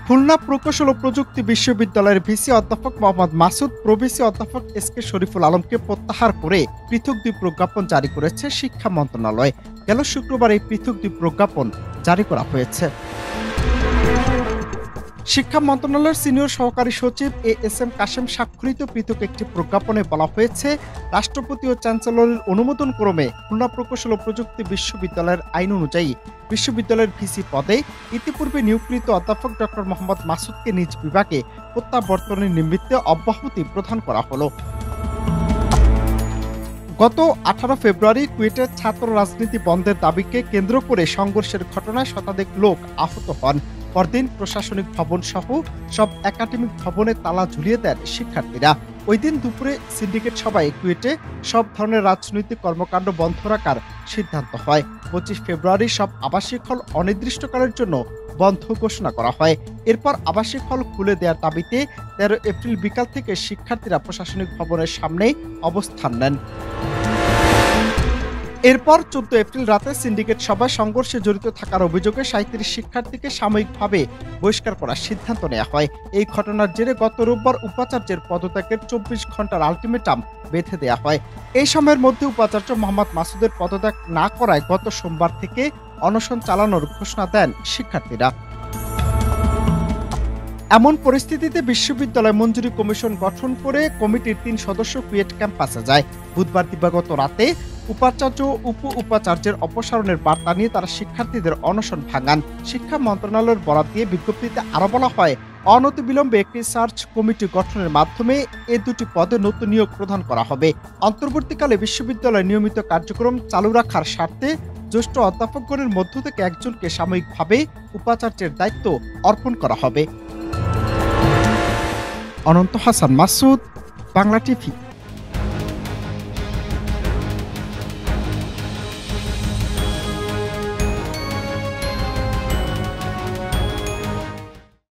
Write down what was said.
খুলনা প্রকৌশল ও প্রযুক্তি বিশ্ববিদ্যালয়ের ভিসি অধ্যাপক মোহাম্মদ মাসুদ, প্রভিসি অধ্যাপক এসকে শরীফুল আলমকে প্রত্যাহার করে পৃথক দুই প্রজ্ঞাপন জারি করেছে শিক্ষা মন্ত্রণালয়। গেল শুক্রবার এই পৃথক দুই প্রজ্ঞাপন জারি করা হয়েছে। শিক্ষা মন্ত্রণালয়ের সিনিয়র সহকারী সচিব এএসএম কাশেম স্বাক্ষরিত পৃথক একটি প্রজ্ঞাপনে বলা হয়েছে, রাষ্ট্রপতি ও চ্যান্সেলরের অনুমোদন ক্রমে খুলনা প্রকৌশল ও প্রযুক্তি বিশ্ববিদ্যালয়ের আইন অনুযায়ী বিশ্ববিদ্যালয়ের ভিসি পদে ইতিপূর্বে নিয়োগকৃত অধ্যাপক ডক্টর মোহাম্মদ মাসুদকে নিজ বিভাগে প্রত্যাবর্তনের নিমিত্তে অব্যাহতি প্রদান করা হলো। গত 18 ফেব্রুয়ারি কুয়েটের ছাত্র রাজনীতি বন্ধের দাবিকে কেন্দ্র করে সংঘর্ষের ঘটনায় শতাধিক লোক আহত হন। পরদিন প্রশাসনিক ভবন সহ সব একাডেমিক ভবনে তালা ঝুলিয়ে দেন শিক্ষার্থীরা। ওই দিন দুপুরে সিন্ডিকেট সভায় কুয়েটে সব ধরনের রাজনৈতিক কর্মকাণ্ড বন্ধ রাখার সিদ্ধান্ত হয়। 25 ফেব্রুয়ারি সব আবাসিক হল অনির্দিষ্টকালের জন্য বন্ধ ঘোষণা করা হয়। এরপর আবাসিক হল খুলে দেওয়ার দাবিতে 13 এপ্রিল বিকাল থেকে শিক্ষার্থীরা প্রশাসনিক ভবনের সামনে অবস্থান নেন। এরপর 14 এপ্রিল রাতে সিন্ডিকেট সভায় সংঘর্ষে জড়িত থাকার অভিযোগে 37 শিক্ষার্থীকে সাময়িকভাবে বহিষ্কার করার সিদ্ধান্ত নেওয়া হয়। এই ঘটনার জেরে গত রোববার উপাচার্যের পদত্যাগের 24 ঘন্টার আলটিমেটাম বেঁধে দেওয়া হয়। এই সময়ের মধ্যে উপাচার্য মোহাম্মদ মাসুদের পদত্যাগ না করায় গত সোমবার থেকে অনশন চালানোর ঘোষণা দেন শিক্ষার্থীরা। এমন পরিস্থিতিতে বিশ্ববিদ্যালয় মঞ্জুরি কমিশন গঠন করে কমিটির 3 সদস্য কুয়েট ক্যাম্পাসে যায়। বুধবার দিবাগত রাতে উপাচার্য ও উপ উপাচার্যের অপসারণের বার্তা নিয়ে তারা শিক্ষার্থীদের অনশন ভাঙান। শিক্ষা মন্ত্রণালয়ের বরাত দিয়ে বিজ্ঞপ্তিতে আরো বলা হয়, অনতিবিলম্বে একটি সার্চ কমিটি গঠনের মাধ্যমে এই দুটি পদে নতুন নিয়োগ প্রদান করা হবে। অন্তর্বর্তীকালে বিশ্ববিদ্যালয়ের নিয়মিত কার্যক্রম চালু রাখার স্বার্থে জ্যেষ্ঠ অধ্যাপকগণের মধ্য থেকে একজনকে সাময়িকভাবে উপাচার্যের দায়িত্ব অর্পণ করা হবে। অনন্ত হাসান মাসুদ, বাংলা টিভি।